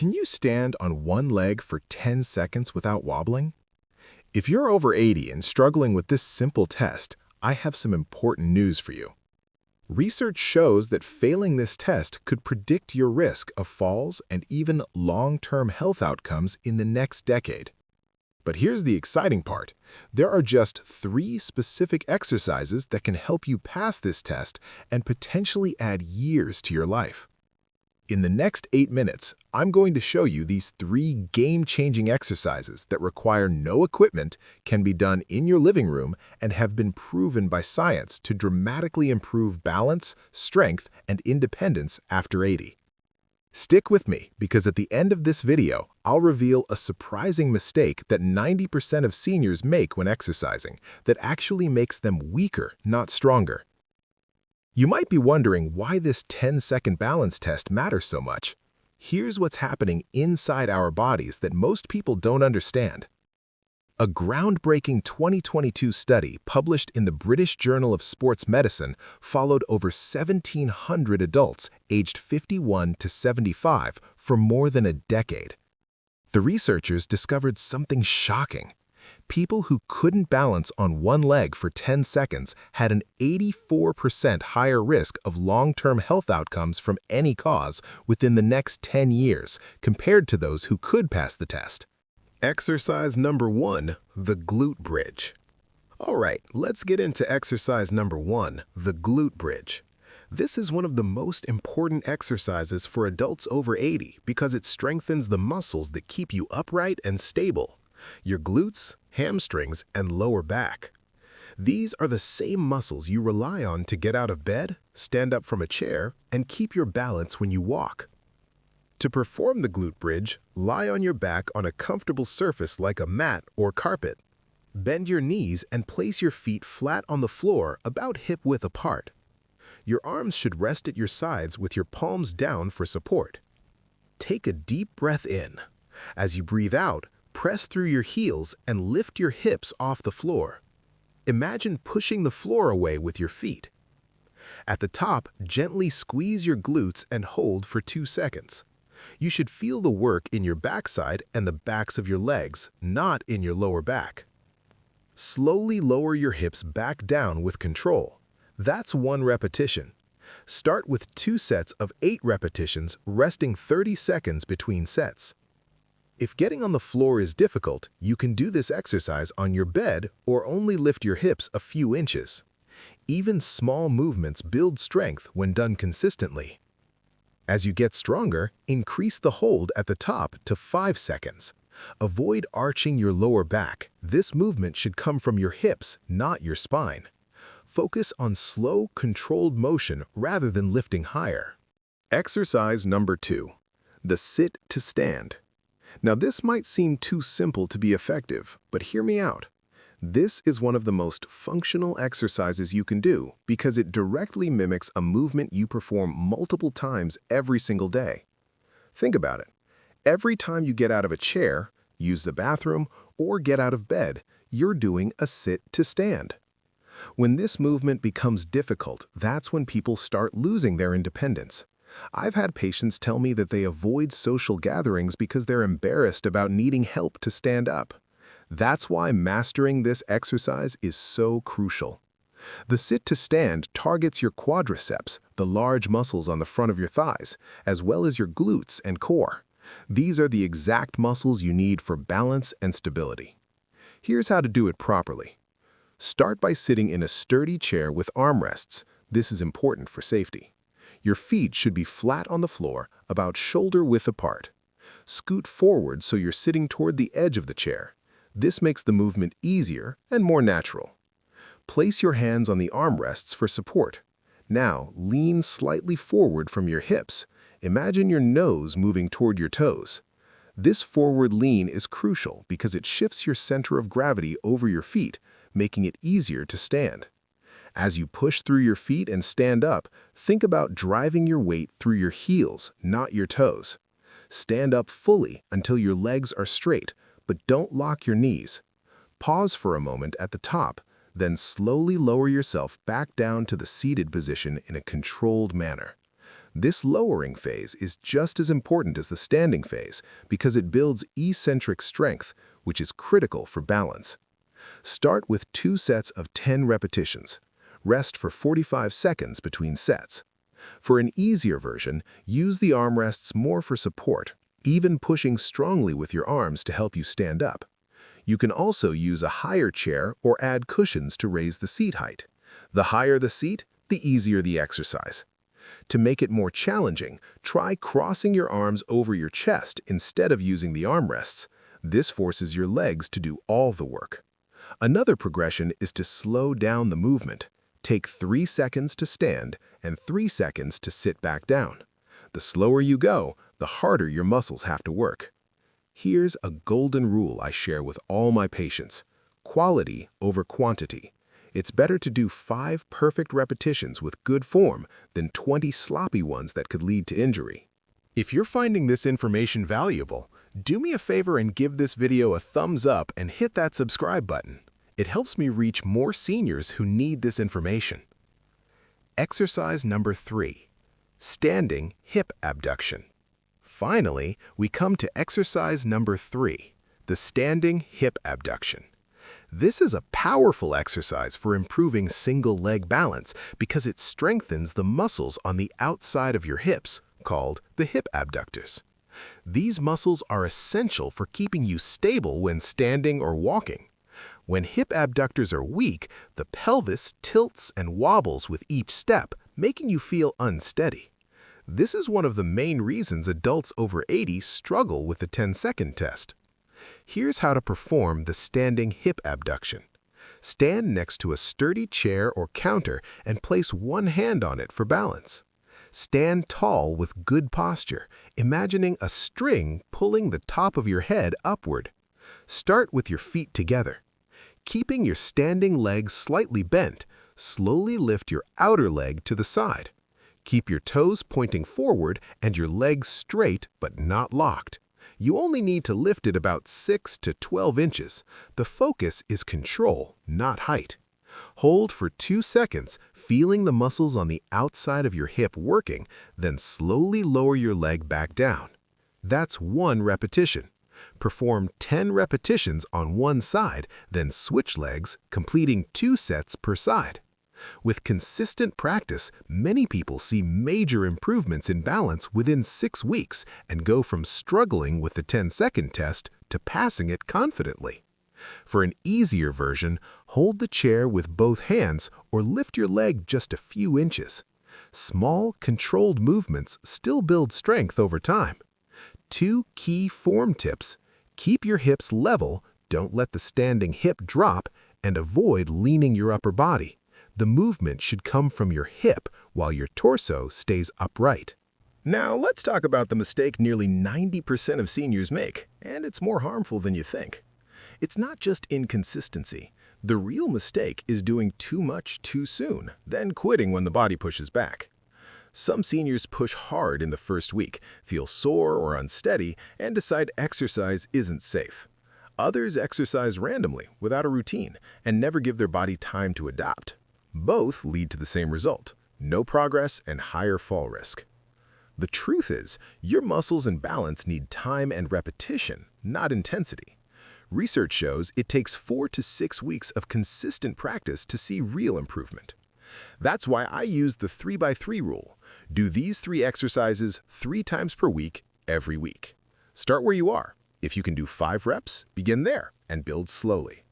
Can you stand on one leg for 10 seconds without wobbling? If you're over 80 and struggling with this simple test, I have some important news for you. Research shows that failing this test could predict your risk of falls and even long-term health outcomes in the next decade. But here's the exciting part. There are just 3 specific exercises that can help you pass this test and potentially add years to your life. In the next 8 minutes, I'm going to show you these 3 game-changing exercises that require no equipment, can be done in your living room, and have been proven by science to dramatically improve balance, strength, and independence after 80. Stick with me, because at the end of this video, I'll reveal a surprising mistake that 90% of seniors make when exercising that actually makes them weaker, not stronger. You might be wondering why this 10-second balance test matters so much. Here's what's happening inside our bodies that most people don't understand. A groundbreaking 2022 study published in the British Journal of Sports Medicine followed over 1,700 adults aged 51 to 75 for more than a decade. The researchers discovered something shocking. People who couldn't balance on one leg for 10 seconds had an 84% higher risk of long-term health outcomes from any cause within the next 10 years compared to those who could pass the test. Exercise number 1, the glute bridge. All right, let's get into exercise number 1, the glute bridge. This is one of the most important exercises for adults over 80 because it strengthens the muscles that keep you upright and stable. Your glutes, hamstrings, and lower back. These are the same muscles you rely on to get out of bed, stand up from a chair, and keep your balance when you walk. To perform the glute bridge, lie on your back on a comfortable surface like a mat or carpet. Bend your knees and place your feet flat on the floor about hip-width apart. Your arms should rest at your sides with your palms down for support. Take a deep breath in. As you breathe out, press through your heels and lift your hips off the floor. Imagine pushing the floor away with your feet. At the top, gently squeeze your glutes and hold for 2 seconds. You should feel the work in your backside and the backs of your legs, not in your lower back. Slowly lower your hips back down with control. That's 1 repetition. Start with 2 sets of 8 repetitions, resting 30 seconds between sets. If getting on the floor is difficult, you can do this exercise on your bed or only lift your hips a few inches. Even small movements build strength when done consistently. As you get stronger, increase the hold at the top to 5 seconds. Avoid arching your lower back. This movement should come from your hips, not your spine. Focus on slow, controlled motion rather than lifting higher. Exercise number 2, the sit to stand. Now, this might seem too simple to be effective, but hear me out. This is one of the most functional exercises you can do because it directly mimics a movement you perform multiple times every single day. Think about it. Every time you get out of a chair, use the bathroom, or get out of bed, you're doing a sit to stand. When this movement becomes difficult, that's when people start losing their independence. I've had patients tell me that they avoid social gatherings because they're embarrassed about needing help to stand up. That's why mastering this exercise is so crucial. The sit to stand targets your quadriceps, the large muscles on the front of your thighs, as well as your glutes and core. These are the exact muscles you need for balance and stability. Here's how to do it properly. Start by sitting in a sturdy chair with armrests. This is important for safety. Your feet should be flat on the floor, about shoulder-width apart. Scoot forward so you're sitting toward the edge of the chair. This makes the movement easier and more natural. Place your hands on the armrests for support. Now, lean slightly forward from your hips. Imagine your nose moving toward your toes. This forward lean is crucial because it shifts your center of gravity over your feet, making it easier to stand. As you push through your feet and stand up, think about driving your weight through your heels, not your toes. Stand up fully until your legs are straight, but don't lock your knees. Pause for a moment at the top, then slowly lower yourself back down to the seated position in a controlled manner. This lowering phase is just as important as the standing phase because it builds eccentric strength, which is critical for balance. Start with 2 sets of 10 repetitions. Rest for 45 seconds between sets. For an easier version, use the armrests more for support, even pushing strongly with your arms to help you stand up. You can also use a higher chair or add cushions to raise the seat height. The higher the seat, the easier the exercise. To make it more challenging, try crossing your arms over your chest instead of using the armrests. This forces your legs to do all the work. Another progression is to slow down the movement. Take 3 seconds to stand and 3 seconds to sit back down. The slower you go, the harder your muscles have to work. Here's a golden rule I share with all my patients: quality over quantity. It's better to do 5 perfect repetitions with good form than 20 sloppy ones that could lead to injury. If you're finding this information valuable, do me a favor and give this video a thumbs up and hit that subscribe button. It helps me reach more seniors who need this information. Exercise number 3, standing hip abduction. Finally, we come to exercise number 3, the standing hip abduction. This is a powerful exercise for improving single leg balance because it strengthens the muscles on the outside of your hips, called the hip abductors. These muscles are essential for keeping you stable when standing or walking. When hip abductors are weak, the pelvis tilts and wobbles with each step, making you feel unsteady. This is one of the main reasons adults over 80 struggle with the 10-second test. Here's how to perform the standing hip abduction. Stand next to a sturdy chair or counter and place one hand on it for balance. Stand tall with good posture, imagining a string pulling the top of your head upward. Start with your feet together. Keeping your standing legs slightly bent, slowly lift your outer leg to the side. Keep your toes pointing forward and your legs straight but not locked. You only need to lift it about 6 to 12 inches. The focus is control, not height. Hold for 2 seconds, feeling the muscles on the outside of your hip working, then slowly lower your leg back down. That's 1 repetition. Perform 10 repetitions on one side, then switch legs, completing 2 sets per side. With consistent practice, many people see major improvements in balance within 6 weeks and go from struggling with the 10-second test to passing it confidently. For an easier version, hold the chair with both hands or lift your leg just a few inches. Small, controlled movements still build strength over time. 2 key form tips: keep your hips level, don't let the standing hip drop, and avoid leaning your upper body. The movement should come from your hip while your torso stays upright. Now let's talk about the mistake nearly 90% of seniors make, and it's more harmful than you think. It's not just inconsistency. The real mistake is doing too much too soon, then quitting when the body pushes back. Some seniors push hard in the first week, feel sore or unsteady, and decide exercise isn't safe. Others exercise randomly, without a routine, and never give their body time to adapt. Both lead to the same result: no progress and higher fall risk. The truth is, your muscles and balance need time and repetition, not intensity. Research shows it takes 4 to 6 weeks of consistent practice to see real improvement. That's why I use the 3x3 rule. Do these 3 exercises 3 times per week, every week. Start where you are. If you can do 5 reps, begin there and build slowly.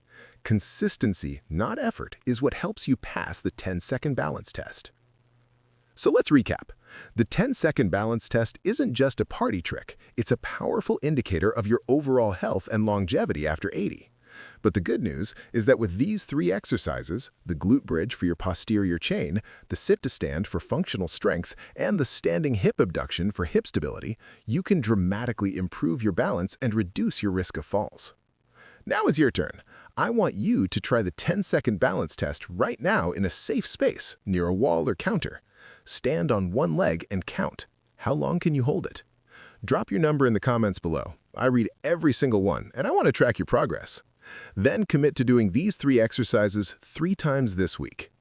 Consistency, not effort, is what helps you pass the 10-second balance test. So let's recap. The 10-second balance test isn't just a party trick. It's a powerful indicator of your overall health and longevity after 80. But the good news is that with these 3 exercises, the glute bridge for your posterior chain, the sit-to-stand for functional strength, and the standing hip abduction for hip stability, you can dramatically improve your balance and reduce your risk of falls. Now is your turn. I want you to try the 10-second balance test right now in a safe space, near a wall or counter. Stand on one leg and count. How long can you hold it? Drop your number in the comments below. I read every single one, and I want to track your progress. Then commit to doing these 3 exercises 3 times this week.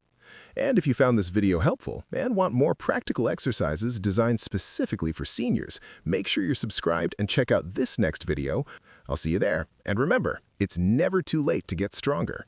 And if you found this video helpful and want more practical exercises designed specifically for seniors, make sure you're subscribed and check out this next video. I'll see you there. And remember, it's never too late to get stronger.